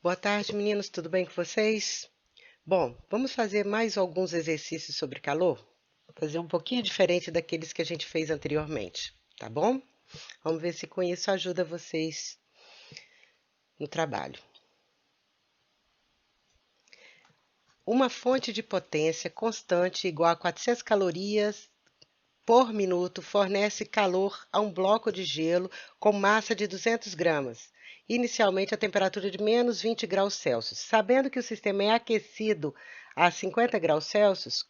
Boa tarde, meninos, tudo bem com vocês? Bom, vamos fazer mais alguns exercícios sobre calor? Fazer um pouquinho diferente daqueles que a gente fez anteriormente, tá bom? Vamos ver se com isso ajuda vocês no trabalho. Uma fonte de potência constante igual a 400 calorias por minuto fornece calor a um bloco de gelo com massa de 200 gramas, inicialmente a temperatura de menos 20 graus Celsius. Sabendo que o sistema é aquecido a 50 graus Celsius,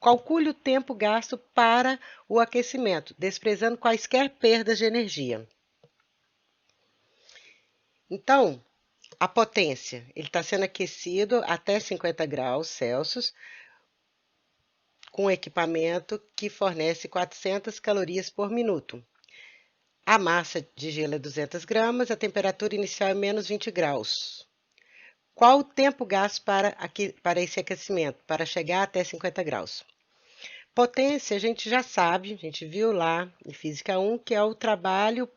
calcule o tempo gasto para o aquecimento, desprezando quaisquer perdas de energia. Então, a potência, ele está sendo aquecido até 50 graus Celsius, com equipamento que fornece 400 calorias por minuto. A massa de gelo é 200 gramas, a temperatura inicial é menos 20 graus. Qual o tempo gasto para esse aquecimento, para chegar até 50 graus? Potência, a gente já sabe, a gente viu lá em Física 1, que é o trabalho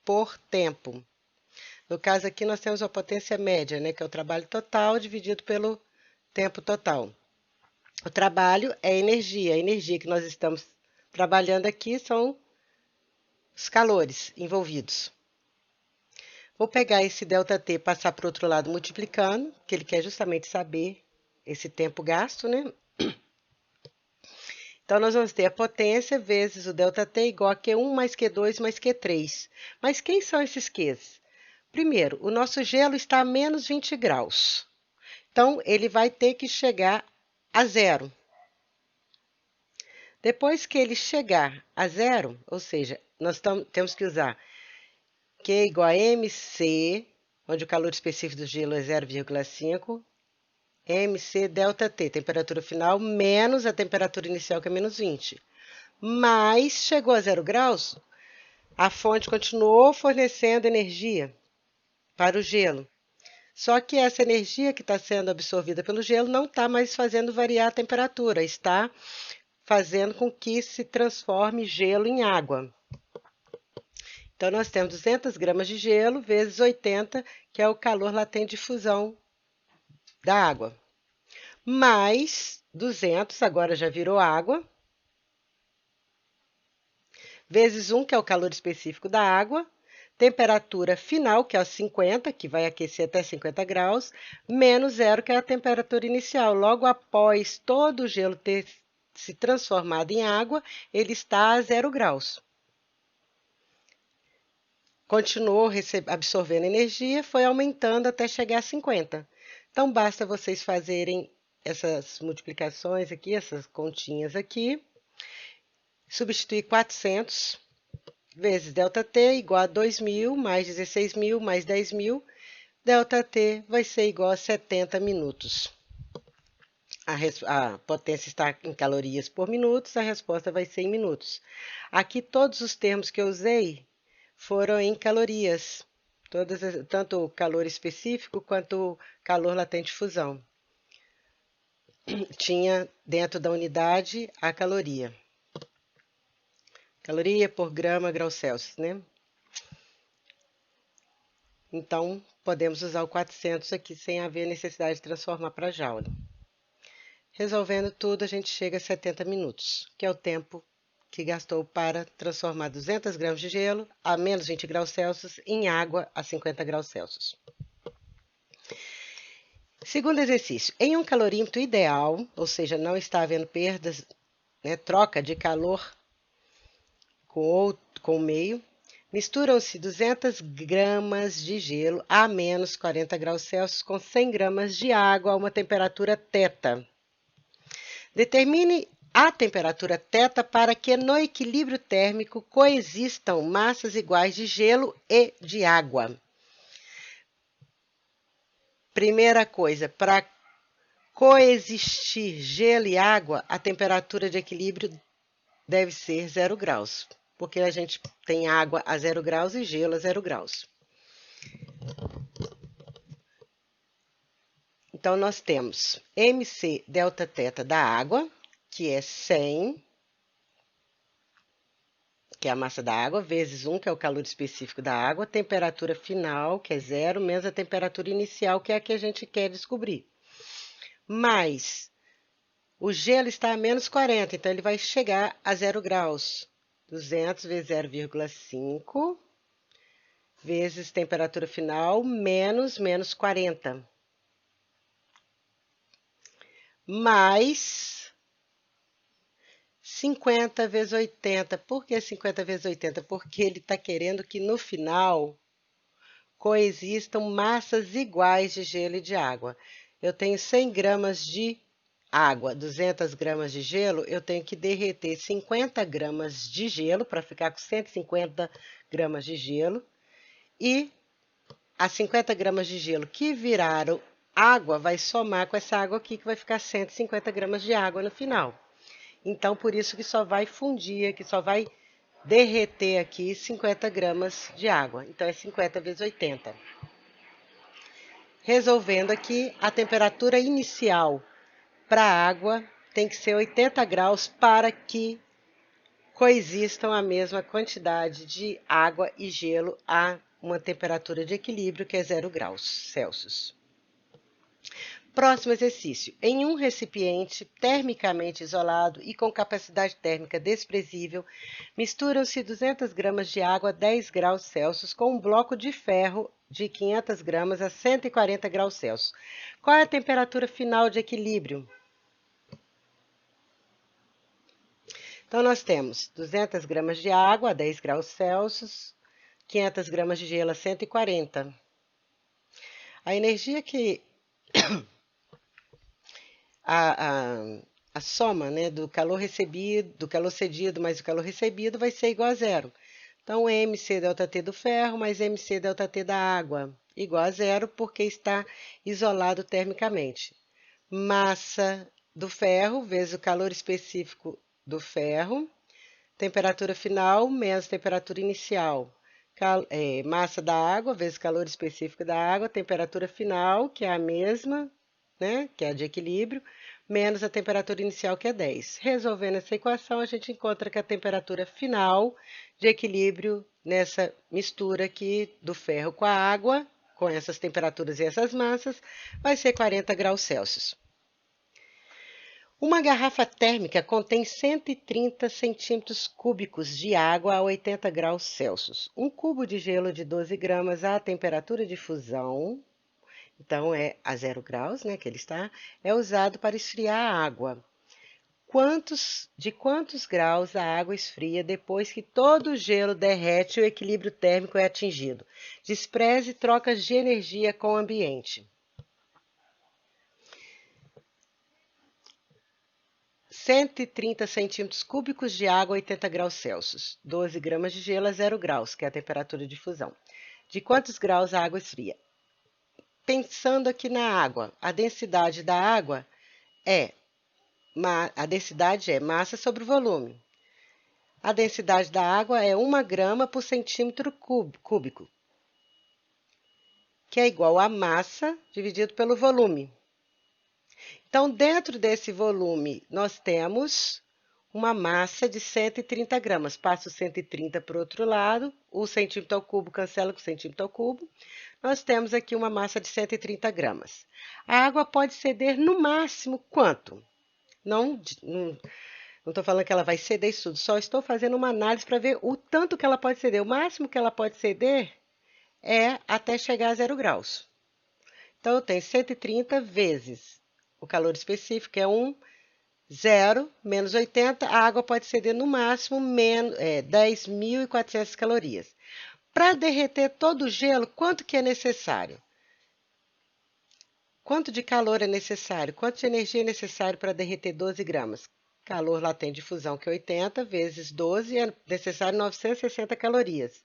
por tempo. No caso aqui, nós temos a potência média, né, que é o trabalho total dividido pelo tempo total. O trabalho é energia. A energia que nós estamos trabalhando aqui são os calores envolvidos. Vou pegar esse ΔT e passar para o outro lado multiplicando, que ele quer justamente saber esse tempo gasto, né? Então, nós vamos ter a potência vezes o ΔT igual a Q1 mais Q2 mais Q3. Mas quem são esses Qs? Primeiro, o nosso gelo está a menos 20 graus. Então, ele vai ter que chegar a zero. Depois que ele chegar a zero, ou seja, nós temos que usar Q igual a MC, onde o calor específico do gelo é 0,5, MC ΔT, temperatura final, menos a temperatura inicial, que é menos 20. Mas chegou a 0 graus, a fonte continuou fornecendo energia para o gelo. Só que essa energia que está sendo absorvida pelo gelo não está mais fazendo variar a temperatura, está fazendo com que se transforme gelo em água. Então, nós temos 200 gramas de gelo vezes 80, que é o calor latente de fusão da água. Mais 200, agora já virou água, vezes 1, que é o calor específico da água, temperatura final, que é 50, que vai aquecer até 50 graus, menos 0, que é a temperatura inicial. Logo após todo o gelo ter se transformado em água, ele está a 0 graus. Continuou absorvendo energia, foi aumentando até chegar a 50. Então, basta vocês fazerem essas multiplicações aqui, essas continhas aqui. Substituir 400 vezes ΔT igual a 2.000 mais 16.000 mais 10.000. ΔT vai ser igual a 70 minutos. A potência está em calorias por minutos, a resposta vai ser em minutos. Aqui todos os termos que eu usei foram em calorias, tanto o calor específico quanto o calor latente de fusão. Tinha dentro da unidade a caloria. Caloria por grama, grau Celsius, né? Então, podemos usar o 400 aqui sem haver necessidade de transformar para joule. Resolvendo tudo, a gente chega a 70 minutos, que é o tempo que gastou para transformar 200 gramas de gelo a menos 20 graus Celsius em água a 50 graus Celsius. Segundo exercício, em um calorímetro ideal, ou seja, não está havendo perdas, né, troca de calor com o meio, misturam-se 200 gramas de gelo a menos 40 graus Celsius com 100 gramas de água a uma temperatura θ. Determine a temperatura θ para que no equilíbrio térmico coexistam massas iguais de gelo e de água. Primeira coisa, para coexistir gelo e água, a temperatura de equilíbrio deve ser 0 graus, porque a gente tem água a 0 graus e gelo a 0 graus. Então, nós temos MC ΔT da água, que é 100, que é a massa da água, vezes 1, que é o calor específico da água, temperatura final, que é 0, menos a temperatura inicial, que é a que a gente quer descobrir. Mais o gelo está a menos 40, então ele vai chegar a 0 graus. 200 vezes 0,5 vezes temperatura final menos 40. Mais 50 vezes 80. Por que 50 vezes 80? Porque ele está querendo que no final coexistam massas iguais de gelo e de água. Eu tenho 100 gramas de água, 200 gramas de gelo, eu tenho que derreter 50 gramas de gelo para ficar com 150 gramas de gelo. E as 50 gramas de gelo que viraram água vai somar com essa água aqui, que vai ficar 150 gramas de água no final. Então, por isso que só vai fundir, que só vai derreter aqui 50 gramas de água. Então, é 50 vezes 80. Resolvendo aqui, a temperatura inicial para a água tem que ser 80 graus para que coexistam a mesma quantidade de água e gelo a uma temperatura de equilíbrio, que é 0 graus Celsius. Próximo exercício. Em um recipiente termicamente isolado e com capacidade térmica desprezível, misturam-se 200 gramas de água a 10 graus Celsius com um bloco de ferro de 500 gramas a 140 graus Celsius. Qual é a temperatura final de equilíbrio? Então, nós temos 200 gramas de água a 10 graus Celsius, 500 gramas de gelo a 140. A energia que a soma, né, do calor recebido, do calor cedido mais o calor recebido vai ser igual a zero. Então, mc ΔT do ferro mais mc ΔT da água igual a zero, porque está isolado termicamente. Massa do ferro vezes o calor específico do ferro, temperatura final menos temperatura inicial. Massa da água vezes calor específico da água, temperatura final, que é a mesma, né, que é a de equilíbrio, menos a temperatura inicial, que é 10. Resolvendo essa equação, a gente encontra que a temperatura final de equilíbrio nessa mistura aqui do ferro com a água, com essas temperaturas e essas massas, vai ser 40 graus Celsius. Uma garrafa térmica contém 130 centímetros cúbicos de água a 80 graus Celsius. Um cubo de gelo de 12 gramas à temperatura de fusão, então é a 0 graus, né, que ele está, é usado para esfriar a água. De quantos graus a água esfria depois que todo o gelo derrete e o equilíbrio térmico é atingido? Despreze trocas de energia com o ambiente. 130 centímetros cúbicos de água a 80 graus Celsius. 12 gramas de gelo a 0 graus, que é a temperatura de fusão. De quantos graus a água esfria? Pensando aqui na água, a densidade da água é massa sobre volume. A densidade da água é 1 grama por centímetro cúbico, que é igual a massa dividido pelo volume. Então, dentro desse volume, nós temos uma massa de 130 gramas. Passo 130 para o outro lado, o centímetro ao cubo cancela com o centímetro ao cubo. Nós temos aqui uma massa de 130 gramas. A água pode ceder no máximo quanto? Não estou falando que ela vai ceder isso tudo, só estou fazendo uma análise para ver o tanto que ela pode ceder. O máximo que ela pode ceder é até chegar a 0 graus. Então, eu tenho 130 vezes o calor específico, é 0 menos 80, a água pode ceder no máximo 10.400 calorias. Para derreter todo o gelo, quanto que é necessário? Quanto de calor é necessário? Quanto de energia é necessário para derreter 12 gramas? Calor latente de fusão, que é 80, vezes 12, é necessário 960 calorias.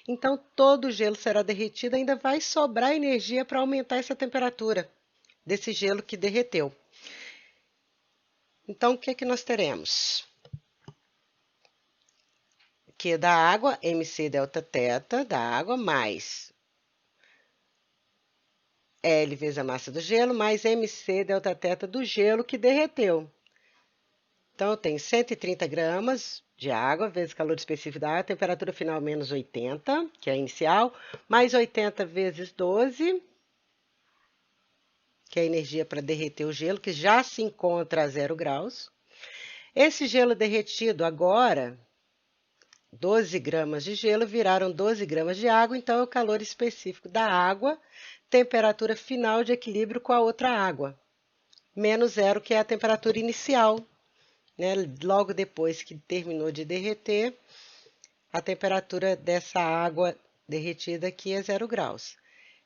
Então, todo o gelo será derretido, ainda vai sobrar energia para aumentar essa temperatura desse gelo que derreteu. Então, o que é que nós teremos? Que da água, mc ΔT da água, mais L vezes a massa do gelo, mais mc ΔT do gelo que derreteu. Então, eu tenho 130 gramas de água, vezes calor específico da água, temperatura final menos 80, que é a inicial, mais 80 vezes 12, que é a energia para derreter o gelo, que já se encontra a 0 graus. Esse gelo derretido agora, 12 gramas de gelo viraram 12 gramas de água, então é o calor específico da água, temperatura final de equilíbrio com a outra água, menos 0, que é a temperatura inicial, né? Logo depois que terminou de derreter, a temperatura dessa água derretida aqui é 0 graus.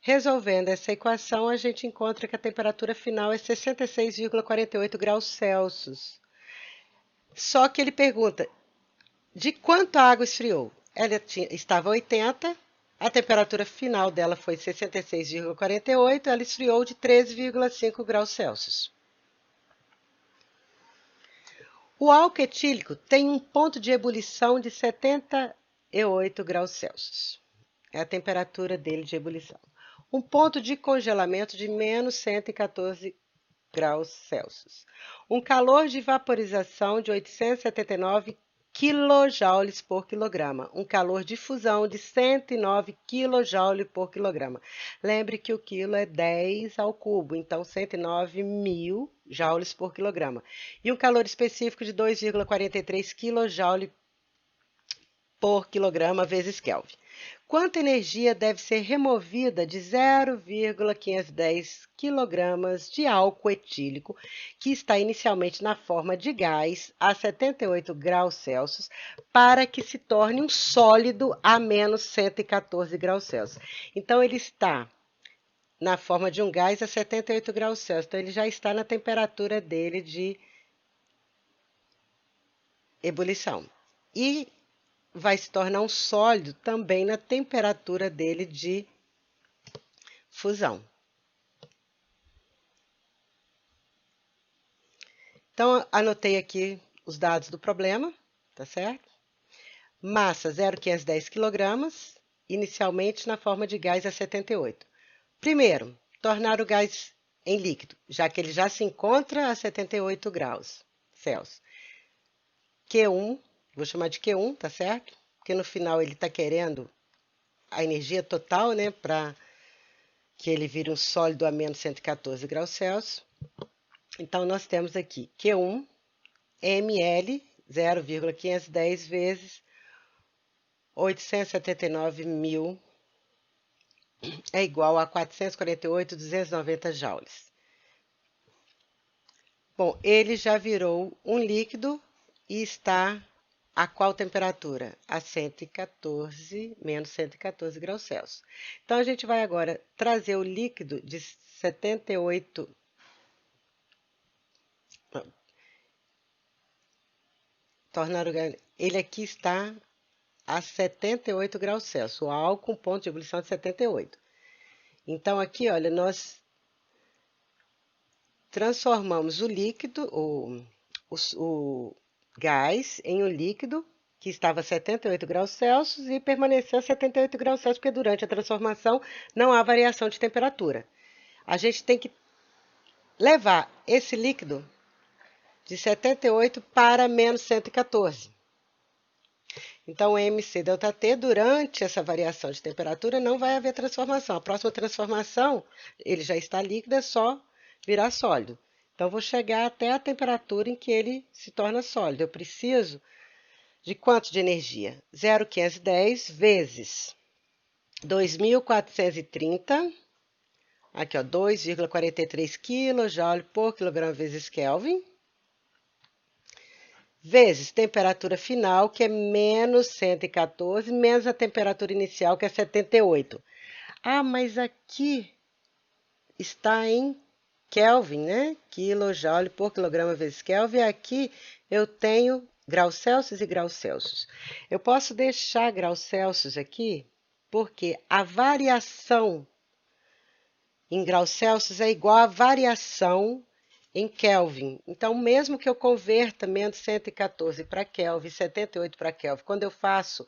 Resolvendo essa equação, a gente encontra que a temperatura final é 66,48 graus Celsius. Só que ele pergunta, de quanto a água esfriou? Ela estava 80, a temperatura final dela foi 66,48, ela esfriou de 13,5 graus Celsius. O álcool etílico tem um ponto de ebulição de 78 graus Celsius. É a temperatura dele de ebulição. Um ponto de congelamento de menos 114 graus Celsius. Um calor de vaporização de 879 quilojoules por quilograma. Um calor de fusão de 109 quilojoules por quilograma. Lembre que o quilo é 10 ao cubo, então 109 mil joules por quilograma. E um calor específico de 2,43 quilojoules por quilograma vezes Kelvin. Quanta energia deve ser removida de 0,510 kg de álcool etílico, que está inicialmente na forma de gás a 78 graus Celsius, para que se torne um sólido a menos 114 graus Celsius? Então, ele está na forma de um gás a 78 graus Celsius. Então, ele já está na temperatura dele de ebulição. E vai se tornar um sólido também na temperatura dele de fusão. Então, anotei aqui os dados do problema, tá certo? Massa 0,510 kg, inicialmente na forma de gás a 78. Primeiro, tornar o gás em líquido, já que ele já se encontra a 78 graus Celsius. Q1, vou chamar de Q1, tá certo? Porque no final ele está querendo a energia total, né, para que ele vire um sólido a menos 114 graus Celsius. Então, nós temos aqui Q1 ml 0,510 vezes 879 mil é igual a 448.290 joules. Bom, ele já virou um líquido e está a qual temperatura? A 114, menos 114 graus Celsius. Então, a gente vai agora trazer o líquido de 78... tornar o... Ele aqui está a 78 graus Celsius, o álcool com ponto de ebulição de 78. Então, aqui, olha, nós transformamos o líquido, o gás, em um líquido que estava a 78 graus Celsius e permaneceu a 78 graus Celsius, porque durante a transformação não há variação de temperatura. A gente tem que levar esse líquido de 78 para menos 114. Então, MC ΔT, durante essa variação de temperatura, não vai haver transformação. A próxima transformação, ele já está líquido, é só virar sólido. Então, vou chegar até a temperatura em que ele se torna sólido. Eu preciso de quanto de energia? 0,510 vezes 2.430, aqui, ó, 2,43 kJ por quilograma vezes Kelvin, vezes temperatura final, que é menos 114, menos a temperatura inicial, que é 78. Ah, mas aqui está em Kelvin, né? Quilojoule por quilograma vezes Kelvin. Aqui eu tenho graus Celsius e graus Celsius. Eu posso deixar graus Celsius aqui, porque a variação em graus Celsius é igual à variação em Kelvin. Então, mesmo que eu converta menos 114 para Kelvin, 78 para Kelvin, quando eu faço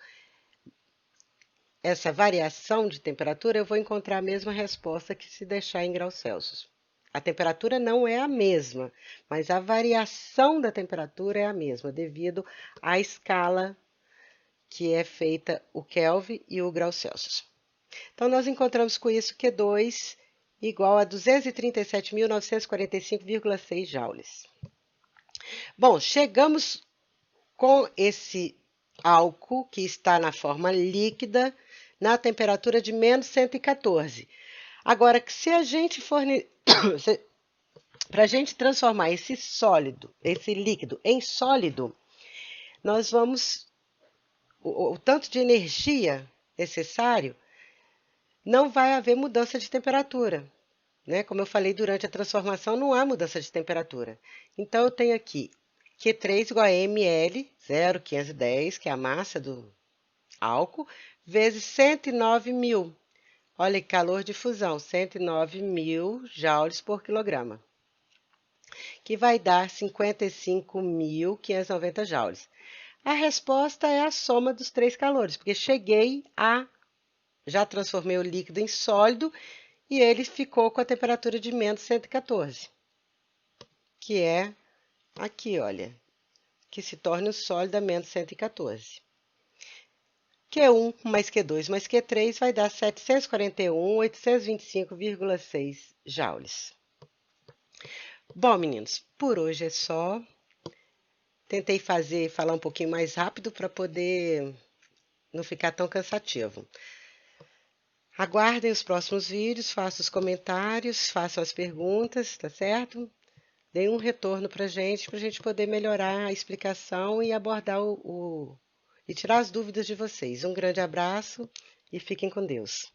essa variação de temperatura, eu vou encontrar a mesma resposta que se deixar em graus Celsius. A temperatura não é a mesma, mas a variação da temperatura é a mesma, devido à escala que é feita o Kelvin e o grau Celsius. Então, nós encontramos com isso Q2 igual a 237.945,6 joules. Bom, chegamos com esse álcool, que está na forma líquida, na temperatura de menos 114. Agora, se a gente para a gente transformar esse líquido em sólido, nós vamos, o tanto de energia necessário, não vai haver mudança de temperatura, né? Como eu falei, durante a transformação não há mudança de temperatura. Então, eu tenho aqui Q3 igual a ml, 0,510, que é a massa do álcool, vezes 109.000. Olha que calor de fusão, 109.000 joules por quilograma, que vai dar 55.590 joules. A resposta é a soma dos três calores, porque já transformei o líquido em sólido e ele ficou com a temperatura de menos 114, que é aqui, olha, que se torna o sólido a menos 114. Q1 mais Q2 mais Q3 vai dar 741.825,6 joules. Bom, meninos, por hoje é só. Tentei falar um pouquinho mais rápido para poder não ficar tão cansativo. Aguardem os próximos vídeos, façam os comentários, façam as perguntas, tá certo? Deem um retorno para a gente poder melhorar a explicação e abordar e tirar as dúvidas de vocês. Um grande abraço e fiquem com Deus.